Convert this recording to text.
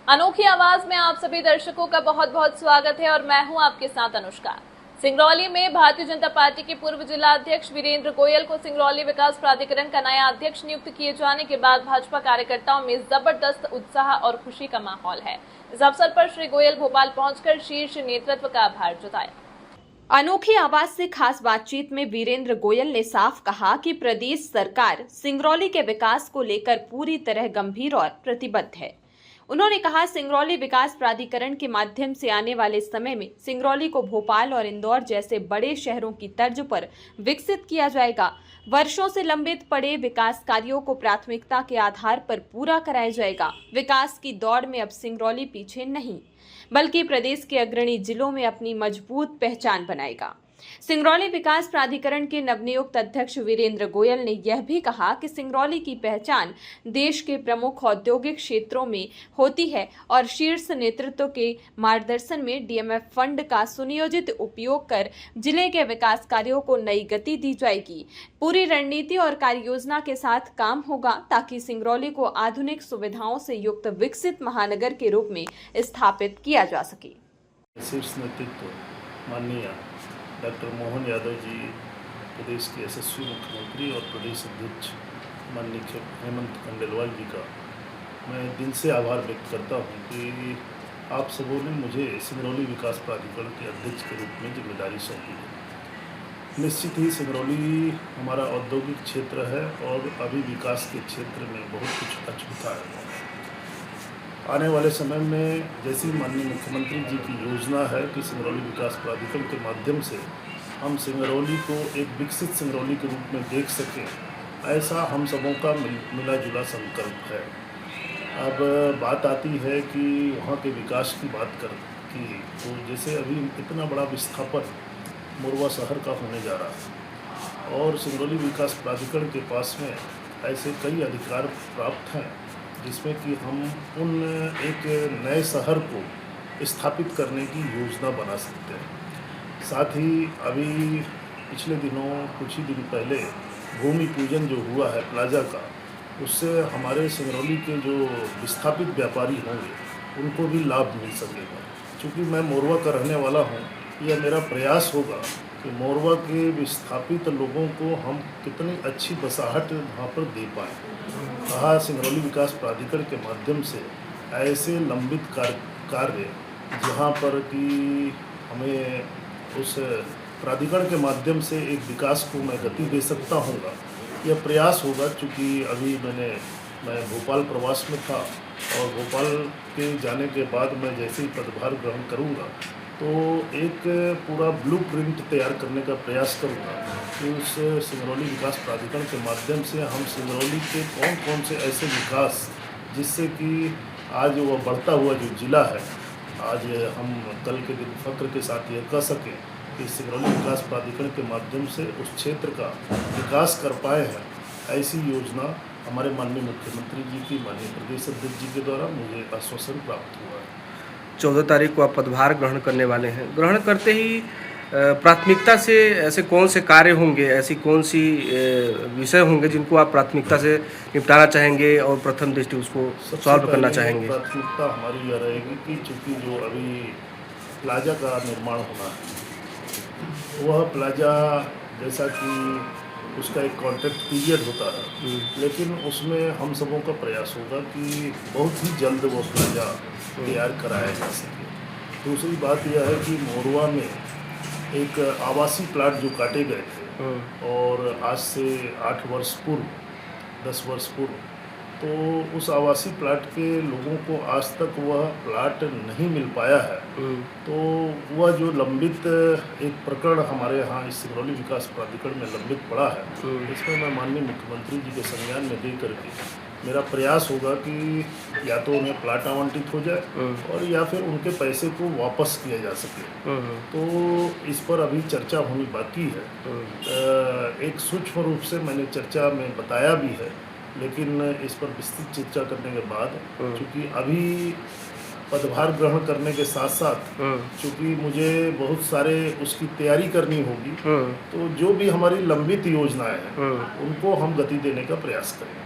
अनोखी आवाज में आप सभी दर्शकों का बहुत बहुत स्वागत है और मैं हूं आपके साथ अनुष्का। सिंगरौली में भारतीय जनता पार्टी के पूर्व जिला अध्यक्ष वीरेंद्र गोयल को सिंगरौली विकास प्राधिकरण का नया अध्यक्ष नियुक्त किए जाने के बाद भाजपा कार्यकर्ताओं में जबरदस्त उत्साह और खुशी का माहौल है। इस अवसर पर श्री गोयल भोपाल पहुंचकर शीर्ष नेतृत्व का आभार जताया। अनोखी आवाज से खास बातचीत में वीरेंद्र गोयल ने साफ कहा कि प्रदेश सरकार सिंगरौली के विकास को लेकर पूरी तरह गंभीर और प्रतिबद्ध है। उन्होंने कहा, सिंगरौली विकास प्राधिकरण के माध्यम से आने वाले समय में सिंगरौली को भोपाल और इंदौर जैसे बड़े शहरों की तर्ज पर विकसित किया जाएगा। वर्षों से लंबित पड़े विकास कार्यों को प्राथमिकता के आधार पर पूरा कराया जाएगा। विकास की दौड़ में अब सिंगरौली पीछे नहीं, बल्कि प्रदेश के अग्रणी जिलों में अपनी मजबूत पहचान बनाएगा। सिंगरौली विकास प्राधिकरण के नवनियुक्त अध्यक्ष वीरेंद्र गोयल ने यह भी कहा कि सिंगरौली की पहचान देश के प्रमुख औद्योगिक क्षेत्रों में होती है और शीर्ष नेतृत्व के मार्गदर्शन में डीएमएफ फंड का सुनियोजित उपयोग कर जिले के विकास कार्यों को नई गति दी जाएगी। पूरी रणनीति और कार्ययोजना के साथ काम होगा ताकि सिंगरौली को आधुनिक सुविधाओं से युक्त विकसित महानगर के रूप में स्थापित किया जा सके। शीर्ष नेतृत्व माननीय डॉक्टर मोहन यादव जी, प्रदेश के यशस्वी मुख्यमंत्री और प्रदेश अध्यक्ष माननीय हेमंत खंडेलवाल जी का मैं दिल से आभार व्यक्त करता हूं कि आप सबों ने मुझे सिंगरौली विकास प्राधिकरण के अध्यक्ष के रूप में जिम्मेदारी सौंपी है। निश्चित ही सिंगरौली हमारा औद्योगिक क्षेत्र है और अभी विकास के क्षेत्र में बहुत कुछ अछूता है। आने वाले समय में जैसी माननीय मुख्यमंत्री जी की योजना है कि सिंगरौली विकास प्राधिकरण के माध्यम से हम सिंगरौली को एक विकसित सिंगरौली के रूप में देख सकें, ऐसा हम सबों का मिला जुला संकल्प है। अब बात आती है कि वहाँ के विकास की बात की तो जैसे अभी इतना बड़ा विस्थापन मोरवा शहर का होने जा रहा है और सिंगरौली विकास प्राधिकरण के पास में ऐसे कई अधिकार प्राप्त हैं जिसमें कि हम उन एक नए शहर को स्थापित करने की योजना बना सकते हैं। साथ ही अभी पिछले दिनों कुछ ही दिन पहले भूमि पूजन जो हुआ है प्लाजा का, उससे हमारे सिंगरौली के जो विस्थापित व्यापारी होंगे उनको भी लाभ मिल सकेगा। चूँकि मैं मोरवा का रहने वाला हूँ, यह मेरा प्रयास होगा कि मोरवा के विस्थापित लोगों को हम कितनी अच्छी बसाहट वहाँ पर दे पाएँ। कहा सिंगरौली विकास प्राधिकरण के माध्यम से ऐसे लंबित कार्य जहाँ पर कि हमें उस प्राधिकरण के माध्यम से एक विकास को मैं गति दे सकता हूँगा, यह प्रयास होगा। चूँकि अभी मैं भोपाल प्रवास में था और भोपाल के जाने के बाद मैं जैसे ही पदभार ग्रहण करूँगा तो एक पूरा ब्लूप्रिंट तैयार करने का प्रयास करूँगा कि उस सिंगरौली विकास प्राधिकरण के माध्यम से हम सिंगरौली के कौन कौन से ऐसे विकास जिससे कि आज वह बढ़ता हुआ जो ज़िला है, आज हम कल के दिन फक्र के साथ ये कह सकें कि सिंगरौली विकास प्राधिकरण के माध्यम से उस क्षेत्र का विकास कर पाए हैं। ऐसी योजना हमारे माननीय मुख्यमंत्री जी की, माननीय प्रदेश अध्यक्ष जी के द्वारा मुझे आश्वासन प्राप्त हुआ है। 14 तारीख को आप पदभार ग्रहण करने वाले हैं। ग्रहण करते ही प्राथमिकता से ऐसे कौन से कार्य होंगे, ऐसी कौन सी विषय होंगे जिनको आप प्राथमिकता से निपटाना चाहेंगे और प्रथम दृष्टि उसको सॉल्व करना चाहेंगे? प्राथमिकता हमारी यह रहेगी कि चूँकि जो अभी प्लाजा का निर्माण होना है, वह प्लाजा जैसा कि उसका एक कॉन्ट्रैक्ट पीरियड होता है, लेकिन उसमें हम सबों का प्रयास होगा कि बहुत ही जल्द वो प्लाजा तैयार कराया जा सके। दूसरी बात यह है कि मोरवा में एक आवासीय प्लाट जो काटे गए थे और आज से 8 वर्ष पूर्व, 10 वर्ष पूर्व, तो उस आवासीय प्लाट के लोगों को आज तक वह प्लाट नहीं मिल पाया है। तो वह जो लंबित एक प्रकरण हमारे यहाँ इस सिंगरौली विकास प्राधिकरण में लंबित पड़ा है, इसमें मैं माननीय मुख्यमंत्री जी के संज्ञान में दे करके मेरा प्रयास होगा कि या तो उन्हें प्लाट आवंटित हो जाए और या फिर उनके पैसे को वापस किया जा सके। तो इस पर अभी चर्चा होनी बाकी है। एक सूक्ष्म रूप से मैंने चर्चा में बताया भी है, लेकिन इस पर विस्तृत चर्चा करने के बाद, चूँकि अभी पदभार ग्रहण करने के साथ साथ चूँकि मुझे बहुत सारे उसकी तैयारी करनी होगी, तो जो भी हमारी लंबित योजनाएं हैं उनको हम गति देने का प्रयास करेंगे।